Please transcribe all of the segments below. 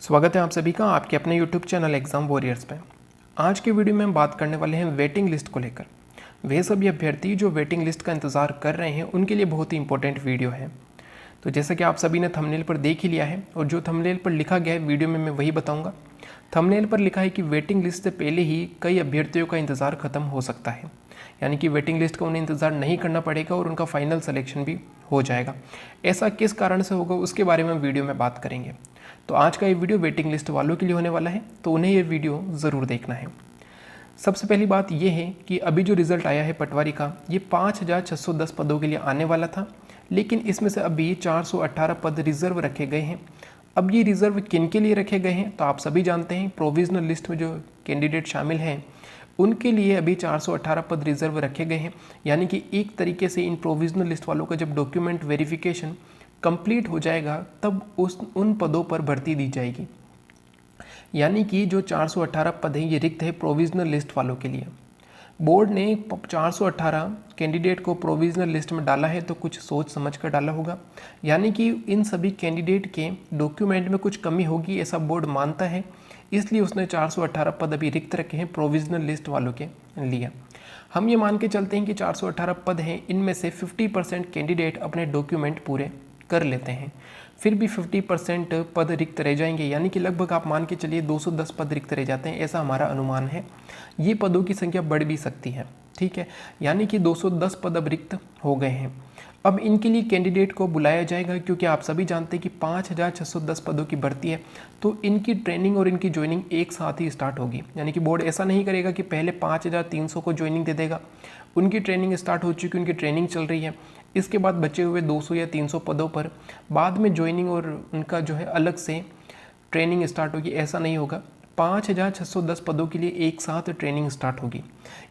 स्वागत है आप सभी का आपके अपने YouTube चैनल एग्ज़ाम वॉरियर्स पे। आज के वीडियो में हम बात करने वाले हैं वेटिंग लिस्ट को लेकर। वे सभी अभ्यर्थी जो वेटिंग लिस्ट का इंतज़ार कर रहे हैं उनके लिए बहुत ही इंपॉर्टेंट वीडियो है। तो जैसा कि आप सभी ने थंबनेल पर देख ही लिया है और जो थंबनेल पर लिखा गया है वीडियो में मैं वही बताऊँगा। थंबनेल पर लिखा है कि वेटिंग लिस्ट से पहले ही कई अभ्यर्थियों का इंतज़ार खत्म हो सकता है, यानी कि वेटिंग लिस्ट का उन्हें इंतज़ार नहीं करना पड़ेगा और उनका फाइनल सिलेक्शन भी हो जाएगा। ऐसा किस कारण से होगा उसके बारे में वीडियो में बात करेंगे। तो आज का ये वीडियो वेटिंग लिस्ट वालों के लिए होने वाला है, तो उन्हें ये वीडियो ज़रूर देखना है। सबसे पहली बात ये है कि अभी जो रिज़ल्ट आया है पटवारी का, ये 5610 पदों के लिए आने वाला था, लेकिन इसमें से अभी 418 पद रिज़र्व रखे गए हैं। अब ये रिज़र्व किन के लिए रखे गए हैं तो आप सभी जानते हैं, प्रोविज़नल लिस्ट में जो कैंडिडेट शामिल हैं उनके लिए अभी 418 पद रिज़र्व रखे गए हैं। यानी कि एक तरीके से इन प्रोविज़नल लिस्ट वालों का जब डॉक्यूमेंट वेरिफिकेशन कंप्लीट हो जाएगा तब उन पदों पर भर्ती दी जाएगी। यानी कि जो 418 पद हैं ये रिक्त है प्रोविज़नल लिस्ट वालों के लिए। बोर्ड ने 418 कैंडिडेट को प्रोविज़नल लिस्ट में डाला है तो कुछ सोच समझ कर डाला होगा, यानी कि इन सभी कैंडिडेट के डॉक्यूमेंट में कुछ कमी होगी ऐसा बोर्ड मानता है, इसलिए उसने 418 पद अभी रिक्त रखे हैं प्रोविज़नल लिस्ट वालों के लिए। हम ये मान के चलते हैं कि 418 पद हैं, इनमें से 50% कैंडिडेट अपने डॉक्यूमेंट पूरे कर लेते हैं, फिर भी 50% पद रिक्त रह जाएंगे, यानी कि लगभग आप मान के चलिए 210 पद रिक्त रह जाते हैं, ऐसा हमारा अनुमान है। ये पदों की संख्या बढ़ भी सकती है, ठीक है, यानी कि 210 पद अब रिक्त हो गए हैं। अब इनके लिए कैंडिडेट को बुलाया जाएगा, क्योंकि आप सभी जानते हैं कि 5610 पदों की भर्ती है, तो इनकी ट्रेनिंग और इनकी ज्वाइनिंग एक साथ ही स्टार्ट होगी। यानी कि बोर्ड ऐसा नहीं करेगा कि पहले 5300 को ज्वाइनिंग दे देगा, उनकी ट्रेनिंग स्टार्ट हो चुकी, उनकी ट्रेनिंग चल रही है, इसके बाद बचे हुए 200 या 300 पदों पर बाद में ज्वाइनिंग और उनका जो है अलग से ट्रेनिंग स्टार्ट होगी, ऐसा नहीं होगा। 5610 पदों के लिए एक साथ ट्रेनिंग स्टार्ट होगी,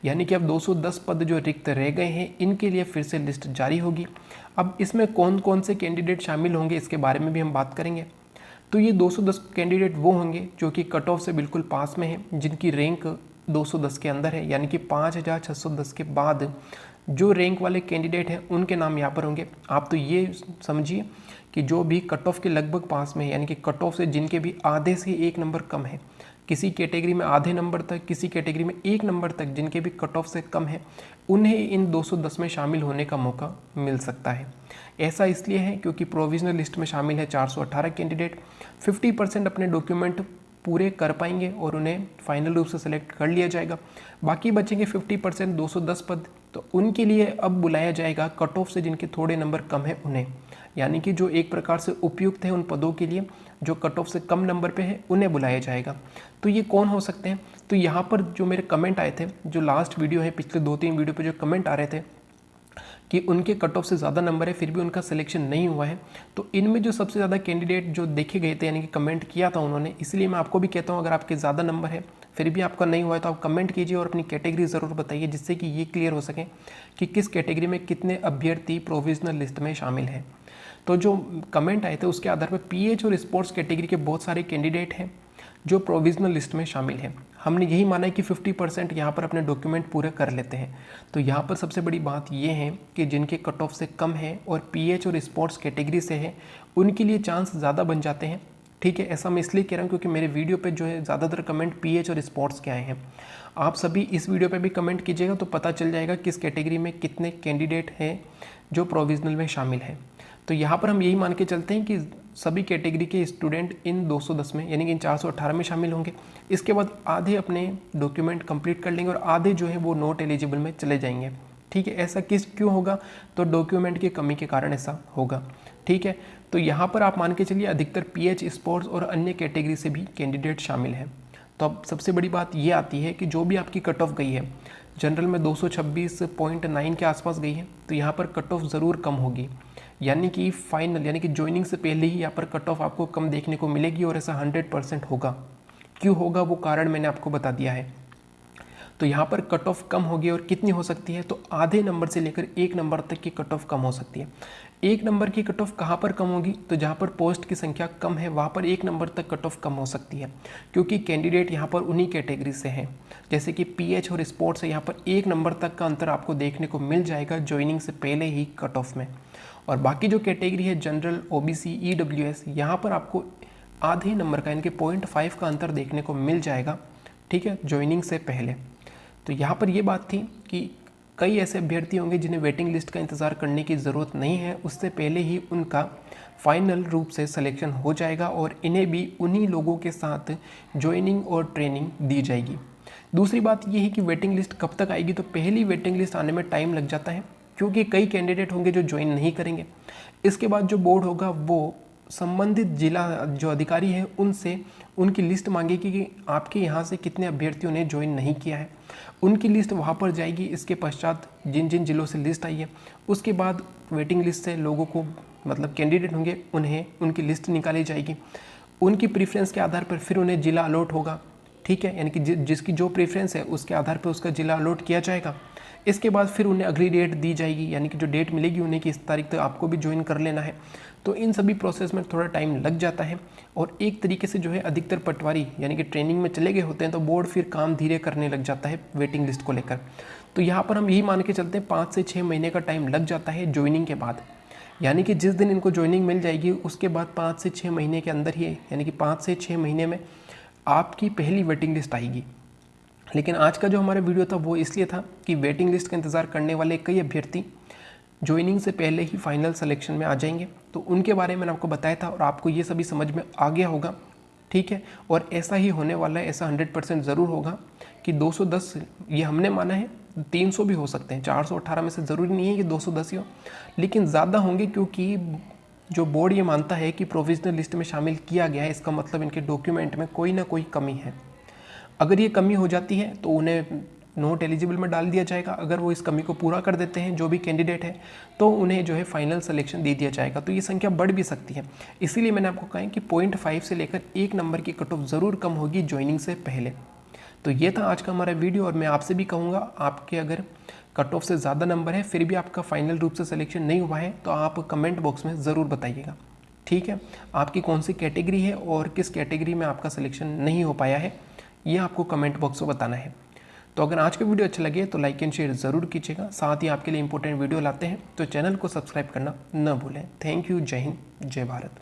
यानी कि अब 210 पद जो रिक्त रह गए हैं इनके लिए फिर से लिस्ट जारी होगी। अब इसमें कौन कौन से कैंडिडेट शामिल होंगे इसके बारे में भी हम बात करेंगे। तो ये 210 कैंडिडेट वो होंगे जो कि कट ऑफ से बिल्कुल पास में है, जिनकी रैंक 210 के अंदर है, यानी कि 5610 के बाद जो रैंक वाले कैंडिडेट हैं उनके नाम यहाँ पर होंगे। आप तो ये समझिए कि जो भी कट ऑफ के लगभग पास में है, यानी कि कट ऑफ से जिनके भी आधे से एक नंबर कम है, किसी कैटेगरी में आधे नंबर तक, किसी कैटेगरी में एक नंबर तक जिनके भी कट ऑफ से कम है, उन्हें इन 210 में शामिल होने का मौका मिल सकता है। ऐसा इसलिए है क्योंकि प्रोविज़नल लिस्ट में शामिल है 418 कैंडिडेट। 50% अपने डॉक्यूमेंट पूरे कर पाएंगे और उन्हें फाइनल रूप से सेलेक्ट कर लिया जाएगा। बाकी बचेंगे 50% 210 पद, तो उनके लिए अब बुलाया जाएगा कट ऑफ से जिनके थोड़े नंबर कम है उन्हें, यानी कि जो एक प्रकार से उपयुक्त है उन पदों के लिए, जो कट ऑफ से कम नंबर पे है उन्हें बुलाया जाएगा। तो ये कौन हो सकते हैं? तो यहाँ पर जो मेरे कमेंट आए थे, जो लास्ट वीडियो है, पिछले 2-3 वीडियो पे जो कमेंट आ रहे थे कि उनके कट ऑफ से ज़्यादा नंबर है फिर भी उनका सिलेक्शन नहीं हुआ है, तो इनमें जो सबसे ज़्यादा कैंडिडेट जो देखे गए थे, यानी कि कमेंट किया था उन्होंने, इसलिए मैं आपको भी कहता हूँ अगर आपके ज़्यादा नंबर है फिर भी आपका नहीं हुआ है तो आप कमेंट कीजिए और अपनी कैटेगरी ज़रूर बताइए, जिससे कि ये क्लियर हो सके कि किस कैटेगरी में कितने अभ्यर्थी प्रोविज़नल लिस्ट में शामिल हैं। तो जो कमेंट आए थे उसके आधार पर पीएच और स्पोर्ट्स कैटेगरी के बहुत सारे कैंडिडेट हैं जो प्रोविज़नल लिस्ट में शामिल हैं। हमने यही माना है कि 50% यहाँ पर अपने डॉक्यूमेंट पूरे कर लेते हैं। तो यहाँ पर सबसे बड़ी बात ये है कि जिनके कट ऑफ से कम है और पीएच और स्पोर्ट्स कैटेगरी से है उनके लिए चांस ज़्यादा बन जाते हैं, ठीक है। ऐसा मैं इसलिए कह रहा हूँ क्योंकि मेरे वीडियो पे जो है ज़्यादातर कमेंट पीएच और स्पोर्ट्स के आए हैं। आप सभी इस वीडियो पे भी कमेंट कीजिएगा तो पता चल जाएगा किस कैटेगरी में कितने कैंडिडेट हैं जो प्रोविज़नल में शामिल हैं। तो यहाँ पर हम यही मान के चलते हैं कि सभी कैटेगरी के स्टूडेंट इन 210 में, यानी कि इन 418 में शामिल होंगे। इसके बाद आधे अपने डॉक्यूमेंट कंप्लीट कर लेंगे और आधे जो है वो नॉट एलिजिबल में चले जाएंगे, ठीक है। ऐसा क्यों होगा? तो डॉक्यूमेंट की कमी के कारण ऐसा होगा, ठीक है। तो यहाँ पर आप मान के चलिए अधिकतर पीएच, स्पोर्ट्स और अन्य कैटेगरी से भी कैंडिडेट शामिल हैं। तो अब सबसे बड़ी बात ये आती है कि जो भी आपकी कट ऑफ गई है, जनरल में 226.9 के आसपास गई है, तो यहाँ पर कट ऑफ ज़रूर कम होगी, यानी कि फाइनल, यानी कि ज्वाइनिंग से पहले ही यहाँ पर कट ऑफ आपको कम देखने को मिलेगी और ऐसा 100% होगा। क्यों होगा वो कारण मैंने आपको बता दिया है। तो यहाँ पर कट ऑफ कम होगी और कितनी हो सकती है? तो आधे नंबर से लेकर 1 नंबर तक की कट ऑफ कम हो सकती है। 1 नंबर की कट ऑफ कहाँ पर कम होगी? तो जहाँ पर पोस्ट की संख्या कम है वहाँ पर 1 नंबर तक कट ऑफ कम हो सकती है, क्योंकि कैंडिडेट यहाँ पर उन्हीं कैटेगरी से हैं। जैसे कि पीएच और स्पोर्ट्स है, यहाँ पर 1 नंबर तक का अंतर आपको देखने को मिल जाएगा ज्वाइनिंग से पहले ही कट ऑफ में। और बाकी जो कैटेगरी है जनरल, ओबीसी, ईडब्ल्यूएस, यहाँ पर आपको आधे नंबर का यानी कि 0.5 का अंतर देखने को मिल जाएगा, ठीक है, ज्वाइनिंग से पहले। तो यहाँ पर ये बात थी कि कई ऐसे अभ्यर्थी होंगे जिन्हें वेटिंग लिस्ट का इंतज़ार करने की ज़रूरत नहीं है, उससे पहले ही उनका फाइनल रूप से सिलेक्शन हो जाएगा और इन्हें भी उन्हीं लोगों के साथ ज्वाइनिंग और ट्रेनिंग दी जाएगी। दूसरी बात यह है कि वेटिंग लिस्ट कब तक आएगी, तो पहली वेटिंग लिस्ट आने में टाइम लग जाता है क्योंकि कई कैंडिडेट होंगे जो ज्वाइन नहीं करेंगे। इसके बाद जो बोर्ड होगा वो संबंधित जिला जो अधिकारी है उनसे उनकी लिस्ट मांगेगी कि आपके यहाँ से कितने अभ्यर्थियों ने ज्वाइन नहीं किया है, उनकी लिस्ट वहाँ पर जाएगी। इसके पश्चात जिन जिन जिलों से लिस्ट आई है उसके बाद वेटिंग लिस्ट से लोगों को मतलब कैंडिडेट होंगे उन्हें उनकी लिस्ट निकाली जाएगी, उनकी प्रेफरेंस के आधार पर फिर उन्हें जिला अलॉट होगा, ठीक है, यानी कि जिसकी जो प्रेफरेंस है उसके आधार पर उसका जिला अलॉट किया जाएगा। इसके बाद फिर उन्हें अगली डेट दी जाएगी, यानी कि जो डेट मिलेगी उन्हें कि इस तारीख तक आपको भी ज्वाइन कर लेना है। तो इन सभी प्रोसेस में थोड़ा टाइम लग जाता है और एक तरीके से जो है अधिकतर पटवारी यानी कि ट्रेनिंग में चले गए होते हैं तो बोर्ड फिर काम धीरे करने लग जाता है वेटिंग लिस्ट को लेकर। तो यहाँ पर हम यही मान के चलते हैं 5 से 6 महीने का टाइम लग जाता है ज्वाइनिंग के बाद, यानी कि जिस दिन इनको ज्वाइनिंग मिल जाएगी उसके बाद 5 से 6 महीने के अंदर ही यानी कि 5 से 6 महीने में आपकी पहली वेटिंग लिस्ट आएगी। लेकिन आज का जो हमारा वीडियो था वो इसलिए था कि वेटिंग लिस्ट का इंतज़ार करने वाले कई अभ्यर्थी ज्वाइनिंग से पहले ही फाइनल सिलेक्शन में आ जाएंगे, तो उनके बारे में मैंने आपको बताया था और आपको ये सभी समझ में आ गया होगा, ठीक है। और ऐसा ही होने वाला है, ऐसा 100% ज़रूर होगा कि 210 ये हमने माना है, 300 भी हो सकते हैं, 418 में से ज़रूरी नहीं है कि 210 ही हो, लेकिन ज़्यादा होंगे क्योंकि जो बोर्ड ये मानता है कि प्रोविजनल लिस्ट में शामिल किया गया है, इसका मतलब इनके डॉक्यूमेंट में कोई ना कोई कमी है। अगर ये कमी हो जाती है तो उन्हें नॉट एलिजिबल में डाल दिया जाएगा। अगर वो इस कमी को पूरा कर देते हैं जो भी कैंडिडेट है तो उन्हें जो है फाइनल सिलेक्शन दे दिया जाएगा। तो ये संख्या बढ़ भी सकती है, इसीलिए मैंने आपको कहा है कि 0.5 से लेकर 1 नंबर की कट ऑफ ज़रूर कम होगी ज्वाइनिंग से पहले। तो ये था आज का हमारा वीडियो और मैं आपसे भी कहूँगा आपके अगर कट ऑफ से ज़्यादा नंबर है फिर भी आपका फाइनल रूप से सिलेक्शन नहीं हुआ है तो आप कमेंट बॉक्स में ज़रूर बताइएगा, ठीक है। आपकी कौन सी कैटेगरी है और किस कैटेगरी में आपका सिलेक्शन नहीं हो पाया है ये आपको कमेंट बॉक्स में बताना है। तो अगर आज का वीडियो अच्छा लगे तो लाइक एंड शेयर ज़रूर कीजिएगा, साथ ही आपके लिए इंपॉर्टेंट वीडियो लाते हैं तो चैनल को सब्सक्राइब करना न भूलें। थैंक यू, जय हिंद, जय भारत।